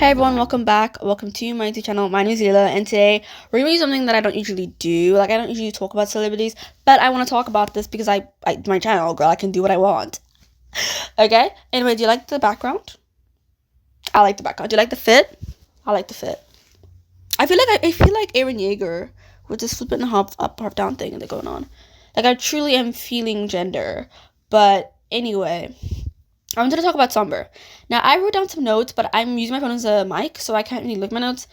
Hey everyone, welcome back. Welcome to my YouTube channel. My name is Lila, and today we're gonna do something that I don't usually do. Like, I don't usually talk about celebrities, but I want to talk about this because my channel, girl, I can do what I want. Okay? Anyway, do you like the background? I like the background. Do you like the fit? I like the fit. I feel like Aaron Yeager with this flipping up, half down thing that's going on. Like, I truly am feeling gender. But anyway, I wanted to talk about Sombr. Now, I wrote down some notes, but I'm using my phone as a mic, so I can't really look at my notes.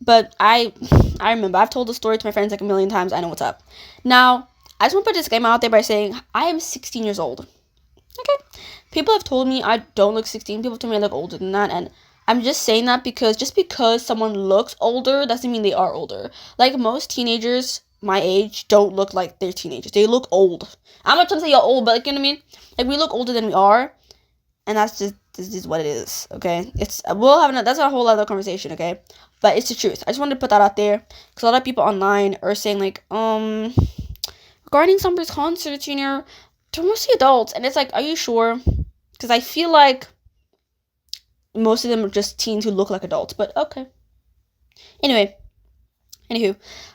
But I remember, I've told the story to my friends like a million times. I know what's up. Now, I just want to put a disclaimer out there by saying I am 16 years old. Okay? People have told me I don't look 16. People have told me I look older than that, and I'm just saying that because just because someone looks older doesn't mean they are older. Like, most teenagers my age don't look like they're teenagers. They look old. I'm not trying to say you're old, but like, you know what I mean? Like, we look older than we are. And that's just what it is, okay? That's a whole other conversation, okay? But it's the truth. I just wanted to put that out there because a lot of people online are saying like, regarding Sombr's concerts, they're mostly adults, and it's like, are you sure? Because I feel like most of them are just teens who look like adults. But okay. Anywho,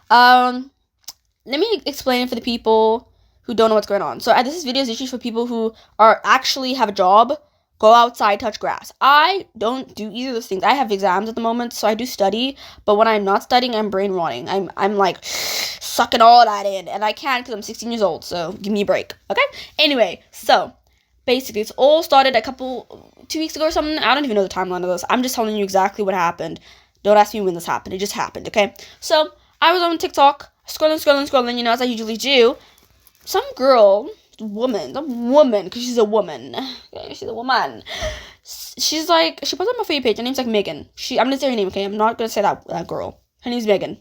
let me explain for the people who don't know what's going on. So this video is usually for people who actually have a job. Go outside, touch grass. I don't do either of those things. I have exams at the moment, so I do study. But when I'm not studying, I'm brain rotting. I'm like sucking all that in, and I can't because I'm 16 years old. So give me a break, okay? Anyway, so basically, it's all started 2 weeks ago or something. I don't even know the timeline of this. I'm just telling you exactly what happened. Don't ask me when this happened. It just happened, okay? So I was on TikTok, scrolling, as I usually do. Some woman, because she's a woman. Okay, she's a woman. She's like, she posted on my Facebook page. Her name's like Megan. I'm gonna say her name, okay? I'm not gonna say that girl. Her name's Megan.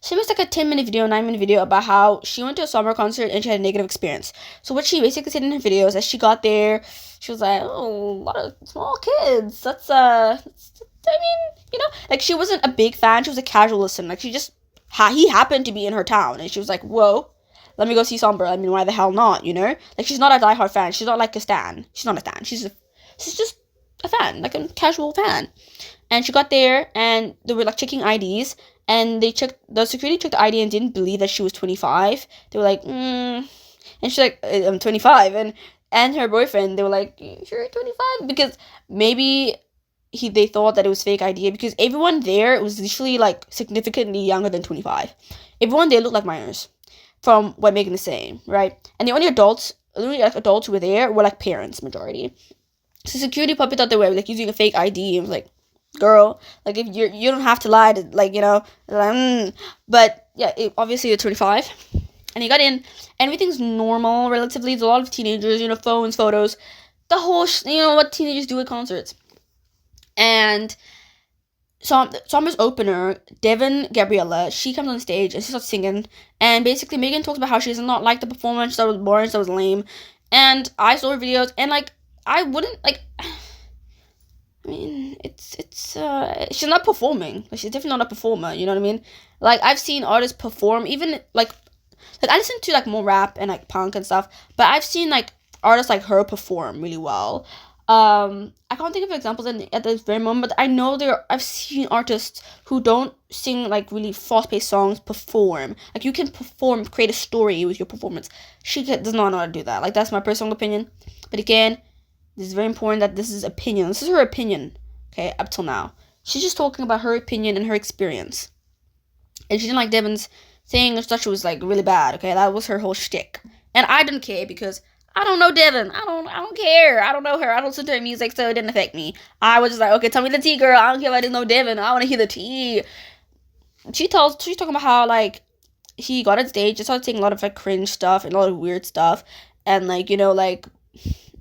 She makes like a 10-minute video, 9-minute video about how she went to a Sombr concert and she had a negative experience. So what she basically said in her videos, as she got there, she was like, oh, a lot of small kids. That's, like, she wasn't a big fan. She was a casual listener. Like, he happened to be in her town, and she was like, whoa, let me go see Sombr. I mean, why the hell not, Like, she's not a diehard fan. She's not like a stan. She's not a stan. She's just a fan, like a casual fan. And she got there, and they were, like, checking IDs, and the security checked the ID and didn't believe that she was 25. They were like, and she's like, I'm 25. And her boyfriend, they were like, you're 25? Because maybe they thought that it was fake ID, because everyone there was literally, like, significantly younger than 25. Everyone there looked like minors, from what Megan is saying, right? And the only adults who were there were, like, parents, majority. So security probably thought they were, like, using a fake ID, and was like, girl, like, if you don't have to lie to, like, But yeah, obviously you're 25, and he got in. Everything's normal, relatively. There's a lot of teenagers, phones, photos, the whole, what teenagers do at concerts. And Sombr's opener, Devin Gabriella, she comes on stage and she starts singing, and basically Megan talks about how she does not like the performance, that was boring, that was lame. And I saw her videos, and like, I wouldn't, like, I mean, she's not performing. Like, she's definitely not a performer, you know what I mean? Like, I've seen artists perform, even like I listen to like more rap and like punk and stuff, but I've seen like artists like her perform really well. I can't think of examples at this very moment, but I know I've seen artists who don't sing like really fast-paced songs perform. Like, you can perform, create a story with your performance. She does not know how to do that. Like, that's my personal opinion. But again, this is very important that this is opinion. This is her opinion, okay, up till now. She's just talking about her opinion and her experience. And she didn't like Devin's thing, and thought she was like really bad, okay? That was her whole shtick. And I didn't care because I don't know Devin. I don't care. I don't know her. I don't listen to her music, so it didn't affect me. I was just like, okay, tell me the tea, girl. I don't care if I didn't know Devin. I want to hear the tea. She's talking about how, like, he got on stage and started saying a lot of, like, cringe stuff and a lot of weird stuff. And, like, like,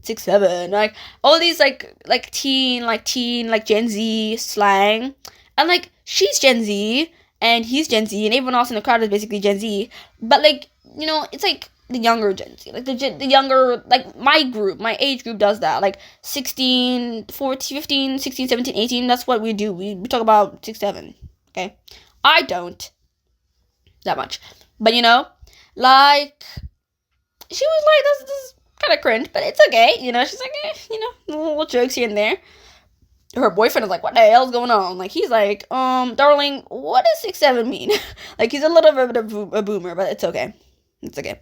6'7", like, all these, like teen, like Gen Z slang. And, like, she's Gen Z, and he's Gen Z, and everyone else in the crowd is basically Gen Z. But, like, it's, like, the younger Gen Z, like, the younger, like, my age group does that, like, 16, 14, 15, 16, 17, 18, that's what we do, we talk about 6, 7, okay? I don't, that much, but, like, she was like, this is kind of cringe, but it's okay, she's like, little jokes here and there, her boyfriend is like, what the hell's going on? Like, he's like, darling, what does 6'7" mean? Like, he's a little bit of a boomer, but it's okay. It's okay.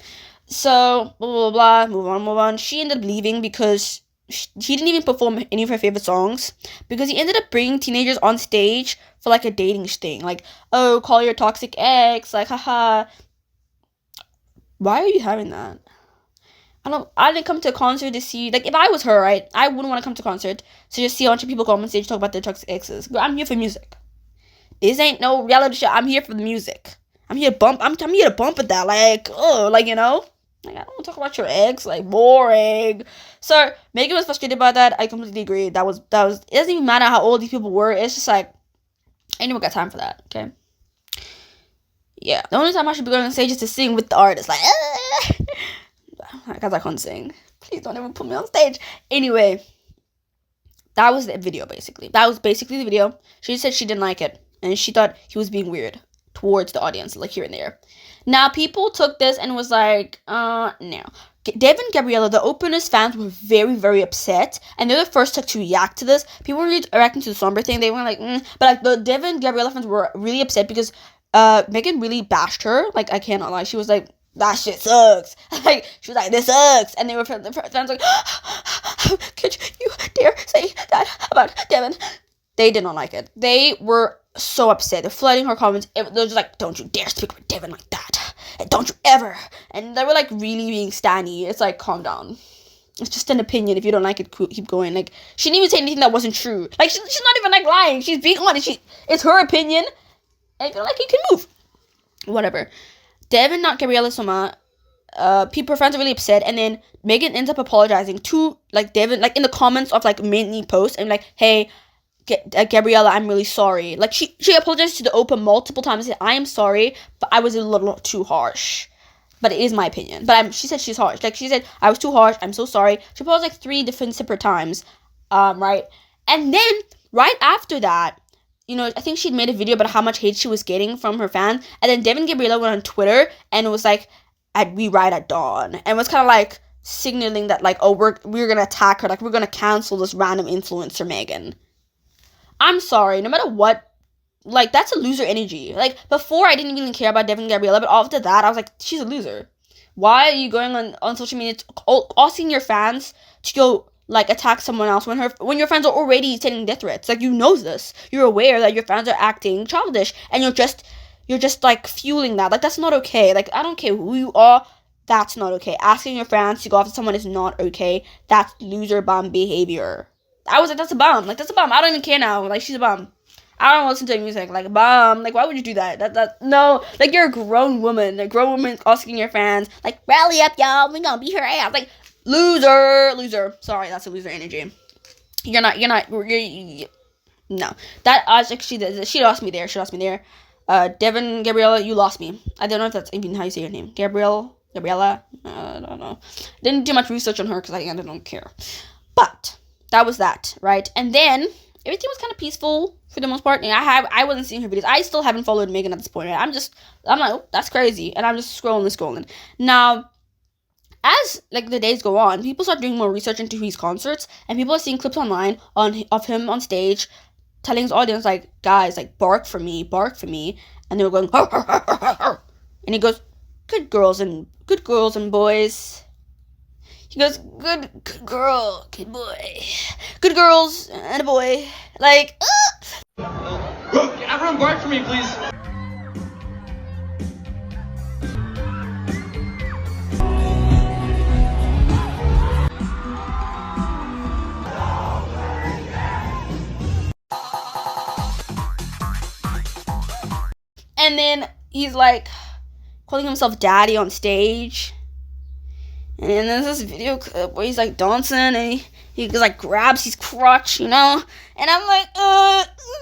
So, blah, blah, blah, move on. She ended up leaving because he didn't even perform any of her favorite songs, because he ended up bringing teenagers on stage for, like, a dating thing. Like, oh, call your toxic ex, like, haha. Why are you having that? I didn't come to a concert to see, like, if I was her, right, I wouldn't want to come to a concert to just see a bunch of people go on stage talk about their toxic exes. Girl, I'm here for music. This ain't no reality show. I'm here for the music. I'm here to bump at that. Like, oh, like, you know? Like, I don't want to talk about your ex. Like, boring. So, Megan was frustrated by that. I completely agree. That was, it doesn't even matter how old these people were. It's just like, anyone got time for that, okay? Yeah. The only time I should be going on stage is to sing with the artist. Like, because I can't sing. Please don't ever put me on stage. Anyway, that was the video, basically. That was basically the video. She said she didn't like it, and she thought he was being weird towards the audience, like here and there. Now, people took this and was like, no. Dev and Gabriella, the openers fans, were very, very upset, and they're the first to react to this. People were reacting to the Sombr thing. They were like, But, like, the Dev and Gabriella fans were really upset because Megan really bashed her. Like, I cannot lie. She was like, that shit sucks. Like, she was like, this sucks. And they were fans like, how could you dare say that about Devin? They did not like it. They were so upset. They're flooding her comments. They were just like, don't you dare speak about Devin like that. And don't you ever. And they were like really being stanny. It's like, calm down. It's just an opinion. If you don't like it, keep going. Like, she didn't even say anything that wasn't true. Like, she's not even like lying. She's being honest. It's her opinion. And if you don't like it, you can move. Whatever. Devin, not Gabriella Soma, people, friends are really upset, and then Megan ends up apologizing to, like, Devin, like, in the comments of, like, many posts, and, like, hey, Gabriella, I'm really sorry. Like, she apologized to the Oprah multiple times, and said, I am sorry, but I was a little too harsh. But it is my opinion. But she said she's harsh. Like, she said, I was too harsh, I'm so sorry. She apologized, like, 3 different separate times, right? And then, right after that, you know, I think she'd made a video about how much hate she was getting from her fans. And then Devin Gabriella went on Twitter and was like, we ride at dawn. And was kind of like signaling that, like, oh, we're going to attack her. Like, we're going to cancel this random influencer, Megan. I'm sorry. No matter what, like, that's a loser energy. Like, before I didn't even care about Devin Gabriella. But after that, I was like, she's a loser. Why are you going on social media asking your fans to go, like, attack someone else when your fans are already sending death threats? Like, you know this. You're aware that your fans are acting childish, and you're just like fueling that. Like, that's not okay. Like, I don't care who you are, that's not okay. Asking your fans to go after someone is not okay. That's loser bum behavior. I was like, that's a bum. Like, that's a bum. I don't even care now. Like, she's a bum. I don't listen to her music. Like, bum. Like, why would you do that? No. Like, you're a grown woman. A grown woman asking your fans, like, rally up, y'all. We gonna beat her ass. Like, loser. Sorry, that's a loser energy. You're not, no. That, actually, she lost me there. Devin, Gabriella, you lost me. I don't know if that's even how you say your name. Gabriella, I don't know. Didn't do much research on her because I don't care. But, that was that, right? And then, everything was kind of peaceful for the most part. And I wasn't seeing her videos. I still haven't followed Megan at this point. Right? I'm like, oh, that's crazy. And I'm just scrolling. Now, as, like, the days go on, people start doing more research into his concerts, and people are seeing clips online of him on stage telling his audience, like, guys, like, bark for me, and they were going, har, har, har, har, har. And he goes, good girls and boys. He goes, good girl, good boy, good girls and a boy, like, everyone bark for me, please. And then he's, like, calling himself daddy on stage. And then there's this video clip where he's, like, dancing, and he like, grabs his crotch, you know? And I'm like,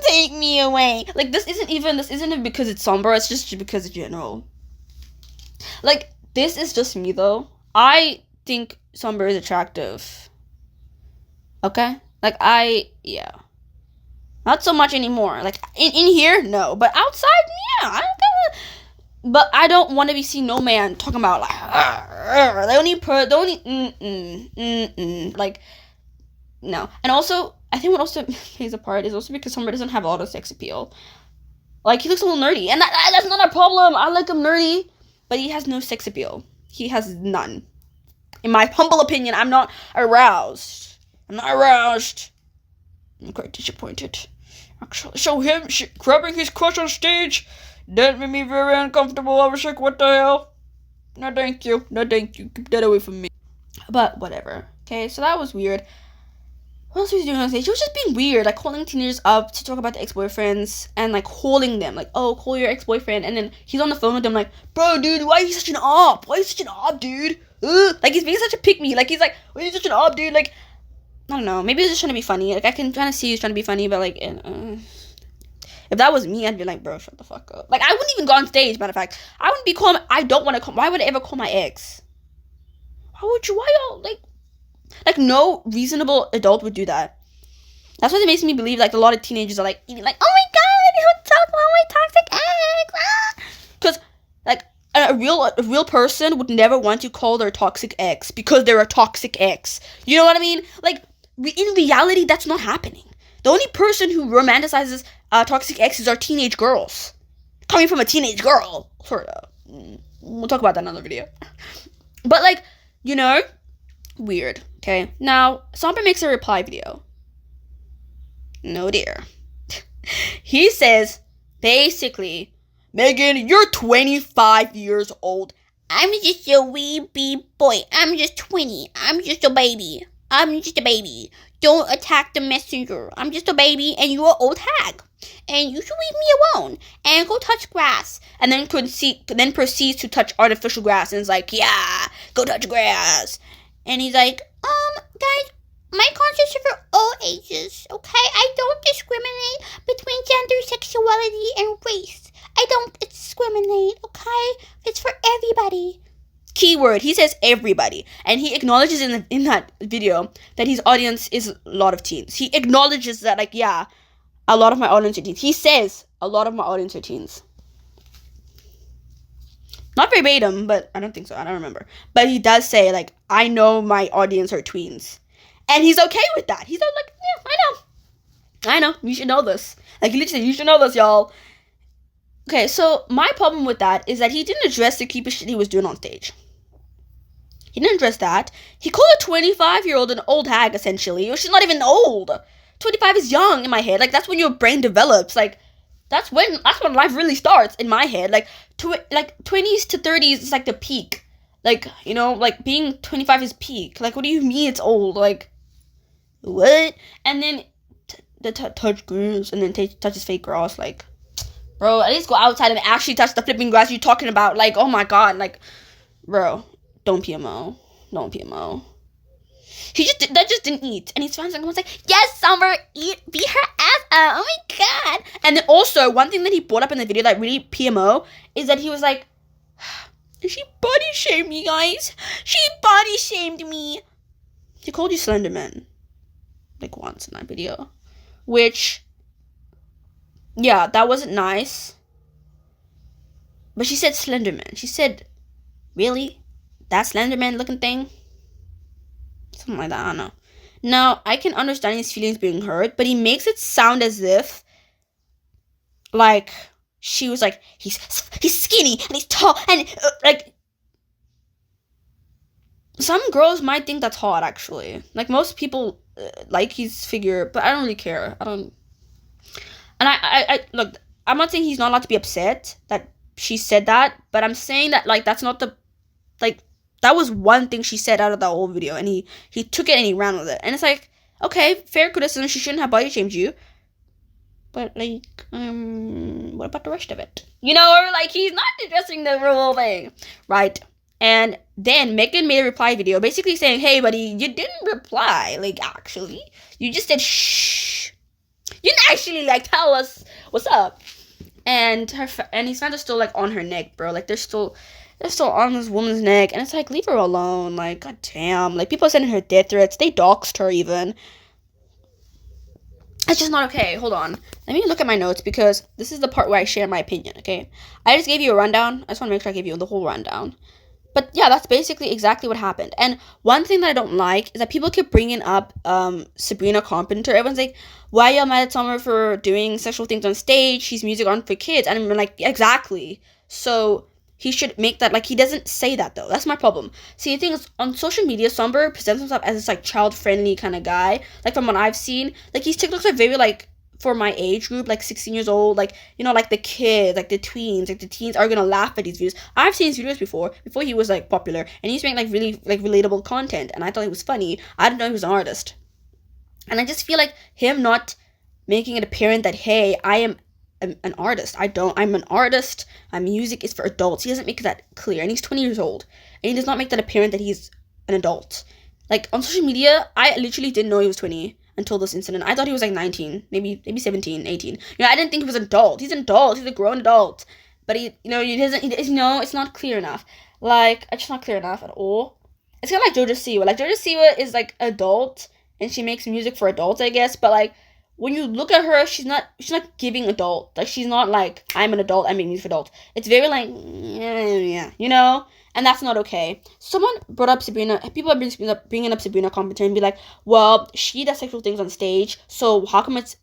take me away. Like, this isn't even because it's Sombr, it's just because it's general. Like, this is just me, though. I think Sombr is attractive. Okay? Like, yeah. Not so much anymore. Like, in here, no. But outside, yeah. But I don't want to be seen no man talking about, like, like, no. And also, I think what also plays a part is also because Sombr doesn't have a lot of sex appeal. Like, he looks a little nerdy, and that's not a problem. I like him nerdy, but he has no sex appeal. He has none. In my humble opinion, I'm not aroused. I'm quite disappointed. Actually, so him grabbing his crush on stage, that made me very uncomfortable. I was like, what the hell? No thank you. Keep that away from me. But whatever. Okay, so that was weird. What else was he doing on stage? He was just being weird, like calling teenagers up to talk about the ex-boyfriends and like calling them, like, oh, call your ex-boyfriend, and then he's on the phone with them, like, bro, dude, why are you such an op? Dude? Like, he's being such a pick-me. Like, he's like, why are you such an op, dude? Like, I don't know. Maybe he's just trying to be funny. Like, I can kind of see he's trying to be funny, but like, if that was me, I'd be like, bro, shut the fuck up. Like, I wouldn't even go on stage. Matter of fact, I wouldn't be calling. I don't want to call. Why would I ever call my ex? Why would you? Why y'all like no reasonable adult would do that. That's what it makes me believe. Like, a lot of teenagers are like, oh my god, don't talk about my toxic ex. Because like a real person would never want to call their toxic ex because they're a toxic ex. You know what I mean? Like, in reality, that's not happening. The only person who romanticizes toxic exes are teenage girls. Coming from a teenage girl. Sort of. We'll talk about that in another video. But, like, you know, weird. Okay. Now, Sombr makes a reply video. No, dear. He says, basically, Megan, you're 25 years old. I'm just a wee boy. I'm just 20. I'm just a baby. Don't attack the messenger. I'm just a baby and you're an old hag. And you should leave me alone and go touch grass. And then proceeds to touch artificial grass and is like, yeah, go touch grass. And he's like, guys, my concerts are for all ages, okay? I don't discriminate between gender, sexuality, and race. I don't discriminate, okay? It's for everybody. Keyword, he says everybody. And he acknowledges in that video that his audience is a lot of teens. He acknowledges that, like, yeah, a lot of my audience are teens. He says a lot of my audience are teens. Not verbatim, but I don't think so. I don't remember. But he does say, like, I know my audience are tweens. And he's okay with that. He's like, yeah, I know. You should know this. Like, he literally said, you should know this, y'all. Okay, so my problem with that is that he didn't address the creepy shit he was doing on stage. He didn't address that. He called a 25-year-old an old hag, essentially. She's not even old. 25 is young in my head. Like, that's when your brain develops. Like, that's when life really starts in my head. Like, 20s to 30s is like the peak. Like, you know, like, being 25 is peak. Like, what do you mean it's old? Like, what? And then touch girls and then touch his fake grass. Like, bro, at least go outside and actually touch the flipping grass you're talking about. Like, oh my god. Like, bro, don't PMO. That just didn't eat. And his fans was like, yes, Sombr, beat her ass up. Oh my god. And then also, one thing that he brought up in the video that really PMO is that he was like, she body shamed me, guys. She body shamed me. He called you Slenderman. Like, once in that video. Which, yeah, that wasn't nice. But she said Slenderman. She said, really? That Slenderman looking thing? Something like that, I don't know. Now, I can understand his feelings being hurt, but he makes it sound as if, like, she was like, he's skinny, and he's tall, and, like, some girls might think that's hot, actually. Like, most people like his figure, but I don't really care. And I look, I'm not saying he's not allowed to be upset that she said that, but I'm saying that, like, that's not the, like, that was one thing she said out of that whole video, and he took it and he ran with it. And it's like, okay, fair criticism, she shouldn't have body shamed you. But, like, what about the rest of it? You know, or, like, he's not addressing the real thing. Right. And then Megan made a reply video basically saying, hey, buddy, you didn't reply. Like, actually. You just said, shh. You didn't actually, like, tell us what's up. And his fans are still, like, on her neck, bro. Like, they're still on this woman's neck. And it's like, leave her alone. Like, goddamn. Like, people are sending her death threats. They doxed her, even. It's just not okay. Hold on. Let me look at my notes, because this is the part where I share my opinion, okay? I just gave you a rundown. I just want to make sure I gave you the whole rundown. But yeah, that's basically exactly what happened. And one thing that I don't like is that people keep bringing up Sabrina Carpenter. Everyone's like, why y'all mad at Summer for doing sexual things on stage? She's music on for kids. And I'm like, exactly. So he should make that, like, he doesn't say that though. That's my problem. See, the thing is, on social media, Sombr presents himself as this like child-friendly kind of guy. Like from what I've seen, like his TikToks are very like for my age group, like 16 years old, like, you know, like the kids, like the tweens, like the teens are gonna laugh at these videos. I've seen his videos before he was like popular, and he used to make like really like relatable content, and I thought he was funny. I didn't know he was an artist. And I just feel like him not making it apparent that, hey, I am an artist. I'm an artist. My music is for adults. He doesn't make that clear, and he's 20 years old, and he does not make that apparent that he's an adult. Like on social media, I literally didn't know he was 20 until this incident. I thought he was like 19, maybe 17, 18. You know, I didn't think he was an adult. He's an adult. He's a grown adult. But it's not clear enough. Like, it's just not clear enough at all. It's kind of like JoJo Siwa. Like, JoJo Siwa is like adult, and she makes music for adults, I guess. But like, when you look at her, she's not giving adult. Like, she's not like, I'm an adult, I make music for adults. It's very like, yeah, you know? And that's not okay. Someone brought up Sabrina. People have been bringing up Sabrina Carpenter and be like, well, she does sexual things on stage, so how come it's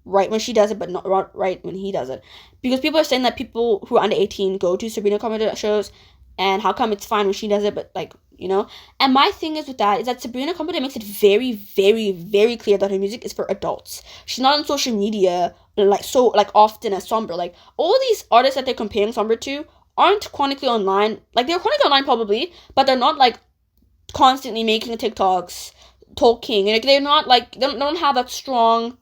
right when she does it, but not right when he does it? Because people are saying that people who are under 18 go to Sabrina Carpenter shows, and how come it's fine when she does it, but like, you know? And my thing is with that is that Sabrina Carpenter makes it very, very, very clear that her music is for adults. She's not on social media like so like often as Sombr. Like all these artists that they're comparing Sombr to aren't chronically online. Like, they're chronically online probably, but they're not like constantly making TikToks, talking, and like, they're not like, they don't have that strong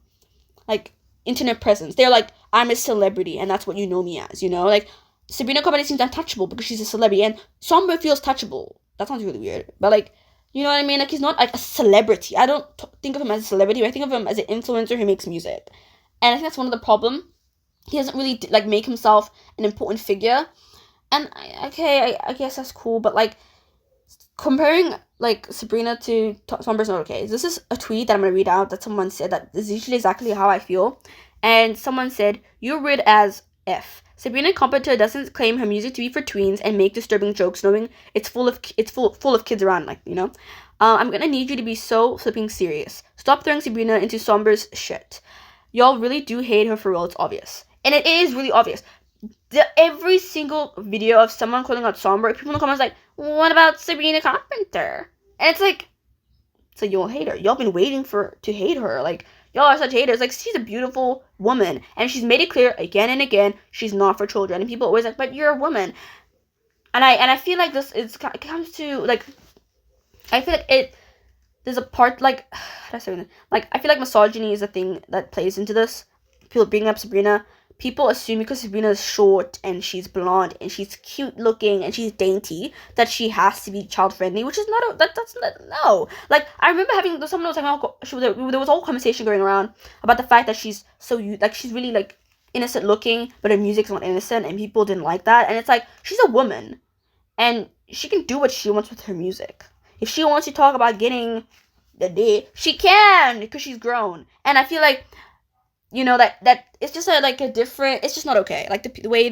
like internet presence. They're like, I'm a celebrity and that's what you know me as, you know? Like, Sabrina Carpenter seems untouchable because she's a celebrity, and Sombr feels touchable. That sounds really weird, but like, you know what I mean? Like, he's not like a celebrity. I don't think of him as a celebrity. I think of him as an influencer who makes music, and I think that's one of the problems. He doesn't really like make himself an important figure. And I guess that's cool, but like comparing like Sabrina to Sombr's not okay. This is a tweet that I'm gonna read out that someone said that is usually exactly how I feel, and someone said, "You're weird as f. Sabrina Carpenter doesn't claim her music to be for tweens and make disturbing jokes, knowing it's full of kids around, like, you know. I'm gonna need you to be so flipping serious. Stop throwing Sabrina into Sombr's shit. Y'all really do hate her for real. It's obvious, and it is really obvious." Every single video of someone calling out Sombr, people in the comments like, what about Sabrina Carpenter? And it's like, so you'll hate her. Y'all been waiting to hate her. Like, y'all are such haters. Like, she's a beautiful woman, and she's made it clear again and again she's not for children. And people always like, but you're a woman. And I feel like it comes to like, I feel like there's a part like, how do I say that? Like, I feel like misogyny is a thing that plays into this. People bring up Sabrina. People assume because Sabrina is short and she's blonde and she's cute looking and she's dainty that she has to be child friendly, which is not that's not, no. Like, I remember having someone was talking about, there was a whole conversation going around about the fact that she's she's really like innocent looking, but her music's not innocent, and people didn't like that. And it's like, she's a woman and she can do what she wants with her music. If she wants to talk about getting the dick, she can, because she's grown. And I feel like, you know, that it's just a different, it's just not okay. Like, the way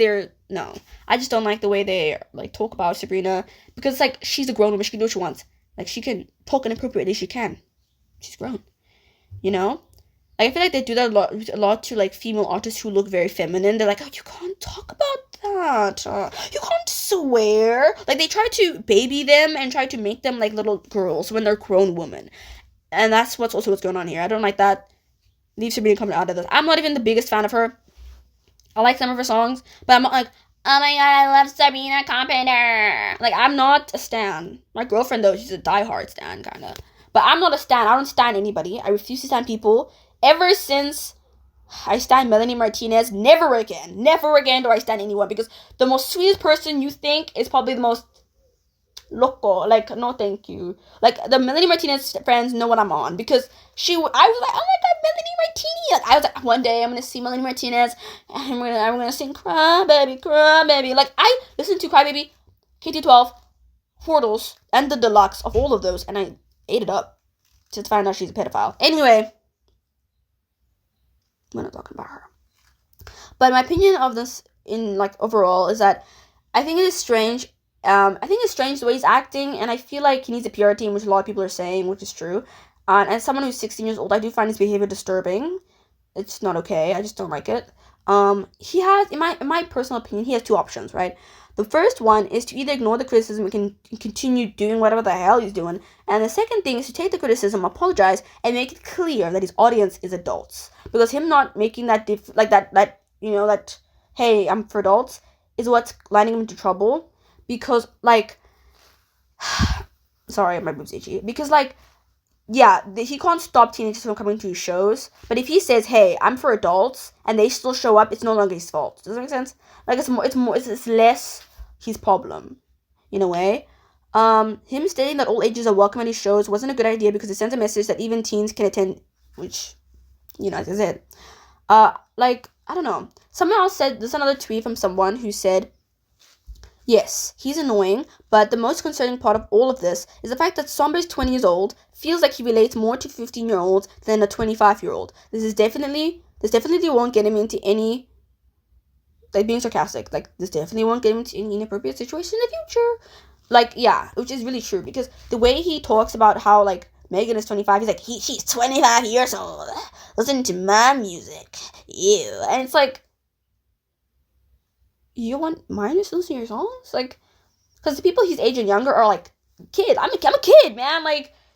no. I just don't like the way they, like, talk about Sabrina, because it's like, she's a grown woman, she can do what she wants. Like, she can talk inappropriately, she can. She's grown. You know? Like, I feel like they do that a lot to, like, female artists who look very feminine. They're like, oh, you can't talk about that. You can't swear. Like, they try to baby them and try to make them like little girls when they're grown women. And that's what's going on here. I don't like that. Leave Sabrina Carpenter out of this. I'm not even the biggest fan of her. I like some of her songs, but I'm not like, oh my god, I love Sabrina Carpenter. Like, I'm not a stan. My girlfriend, though, she's a diehard stan, kind of. But I'm not a stan. I don't stan anybody. I refuse to stan people. Ever since I stan Melanie Martinez, never again do I stan anyone, because the most sweetest person you think is probably the most loco. Like, no thank you. Like, the Melanie Martinez friends know what I'm on, because I was like, oh my god, Melanie Martinez. Like, I was like, one day I'm gonna see Melanie Martinez and I'm gonna sing Cry Baby. Like, I listened to Cry Baby, KT12, Portals, and the deluxe of all of those, and I ate it up to find out she's a pedophile. Anyway, we're not talking about her. But my opinion of this in, like, overall is that I think it is strange I think it's strange the way he's acting, and I feel like he needs a PR team, which a lot of people are saying, which is true. And as someone who's 16 years old, I do find his behavior disturbing. It's not okay. I just don't like it. He has, in my personal opinion, he has two options, right? The first one is to either ignore the criticism and continue doing whatever the hell he's doing, and the second thing is to take the criticism, apologize, and make it clear that his audience is adults. Because him not making that that hey, I'm for adults, is what's landing him into trouble. Because sorry, my boob's itchy. Because yeah, he can't stop teenagers from coming to his shows. But if he says, "Hey, I'm for adults," and they still show up, it's no longer his fault. Does that make sense? It's less his problem, in a way. Him stating that all ages are welcome at his shows wasn't a good idea because it sends a message that even teens can attend, which, as I said. I don't know. Someone else said, there's another tweet from someone who said, yes, he's annoying, but the most concerning part of all of this is the fact that Sombr is 20 years old, feels like he relates more to 15-year-olds than a 25-year-old. This definitely won't get him into any, being sarcastic, this definitely won't get him into any inappropriate situation in the future. Yeah, which is really true, because the way he talks about how, Megan is 25, he's like, she's 25 years old, listen to my music, ew, and it's you want minors to listen to your songs? Because the people he's age and younger are kids. I'm a kid, man.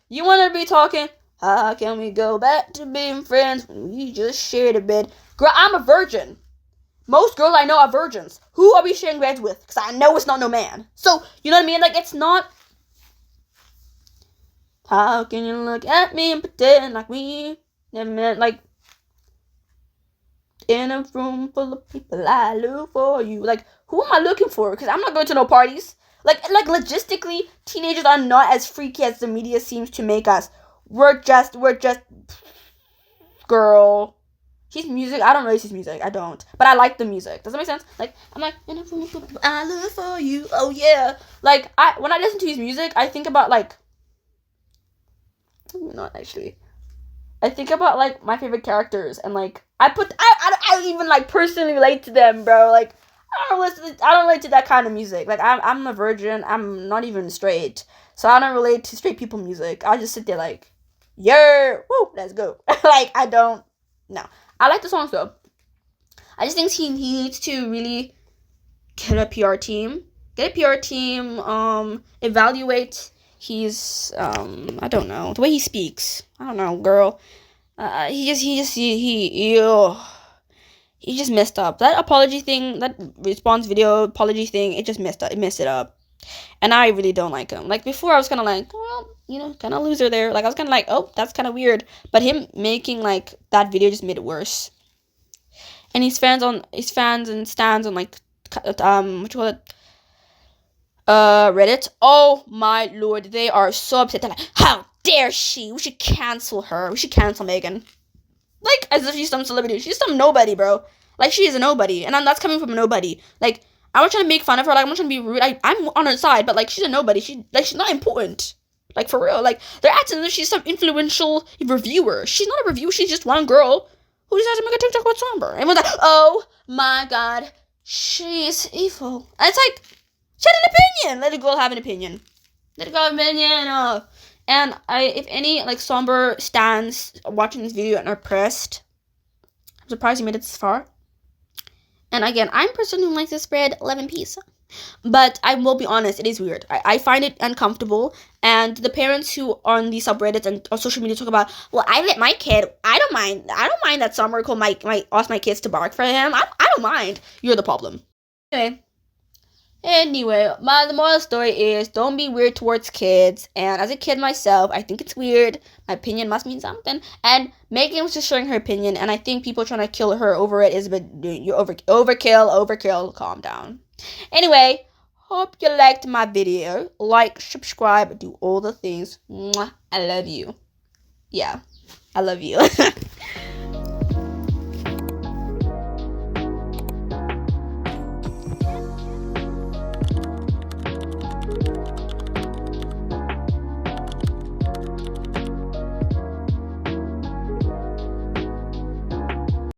You want to be talking, how can we go back to being friends when we just shared a bed? Girl, I'm a virgin. Most girls I know are virgins. Who are we sharing beds with? Because I know it's not no man. So, you know what I mean? It's not, how can you look at me and pretend like we never met, in a room full of people, I look for you. Who am I looking for? Because I'm not going to no parties. Logistically, teenagers are not as freaky as the media seems to make us. We're just, girl. His music, I don't know his music. I don't. But I like the music. Does that make sense? I'm in a room full of people, I look for you. Oh, yeah. When I listen to his music, I think about, not actually. I think about, my favorite characters, and, I even, personally relate to them, bro. I don't relate to that kind of music. I'm a virgin, I'm not even straight, so I don't relate to straight people music. I just sit there yeah, woo, let's go. I don't, no. I like the songs, though. I just think he needs to really get a PR team, evaluate his, I don't know, the way he speaks. I don't know, girl. He just messed up. That apology thing, that response video apology thing, it just messed it up. And I really don't like him. Before I was kind of well, kind of loser there. I was kind of oh, that's kind of weird. But him making, that video just made it worse. And his fans and stands on, what you call it? Reddit. Oh my lord, they are so upset. They're how dare she? We should cancel her. We should cancel Megan. As if she's some celebrity. She's some nobody, bro. She is a nobody. And that's coming from a nobody. I'm not trying to make fun of her. I'm not trying to be rude. I'm on her side, but, she's a nobody. She's not important. For real. They're acting as if she's some influential reviewer. She's not a reviewer. She's just one girl who decided to make a TikTok about Sombr. Everyone's oh my god, she's evil. And it's she had an opinion. Let a girl have an opinion. And if any, Sombr stans watching this video and are pressed, I'm surprised you made it this far. And again, I'm a person who likes to spread love and peace. But I will be honest, it is weird. I find it uncomfortable. And the parents who on these subreddits and on social media talk about, well, I let my kid, I don't mind that Sombr might ask my kids to bark for him. I don't mind. You're the problem. Anyway, the moral of the story is don't be weird towards kids. And as a kid myself, I think it's weird. My opinion must mean something. And Megan was just sharing her opinion, and I think people trying to kill her over it is a bit overkill. Calm down. Anyway, hope you liked my video. Like, subscribe, do all the things. Mwah, I love you. Yeah, I love you.